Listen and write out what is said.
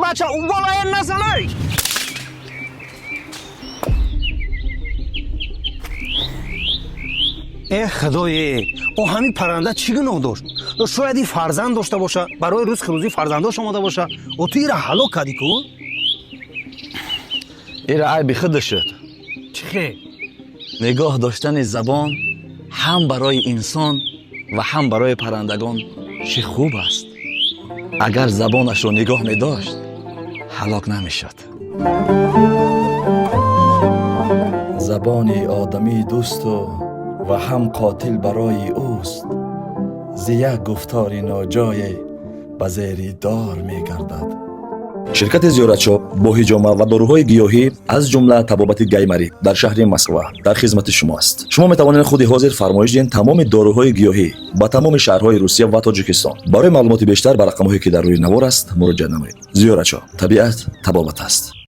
بچه اون بالای نزنه. خدای او همین پرنده چی گناه داشت؟ شاید این فرزند داشته باشه، برای روز خروزی فرزنداش آماده باشه، و تو ایره هلاک کردی که؟ ایره عیبی خود شد. چی خیلی؟ نگاه داشتن زبان هم برای انسان و هم برای پرندگان چه خوب است. اگر زبانش رو نگاه می داشت هلاک نمی شد. زبان آدمی دوست و هم قاتل برای اوست. ز یک گفتار ناجای به زیر دار می گردد. شرکت زیارتشاپ با حجامه و داروهای گیاهی از جمله طبابت گیمری در شهر مسکو در خدمت شما است. شما می توانید خود حاضر فرمایش دهید تمام داروهای گیاهی با تمام شهرهای روسیه و تاجیکستان. برای معلومات بیشتر بر رقم‌هایی که در روی نوار است مراجعه نمایید. زیارتشاپ، طبیعت طبابت است.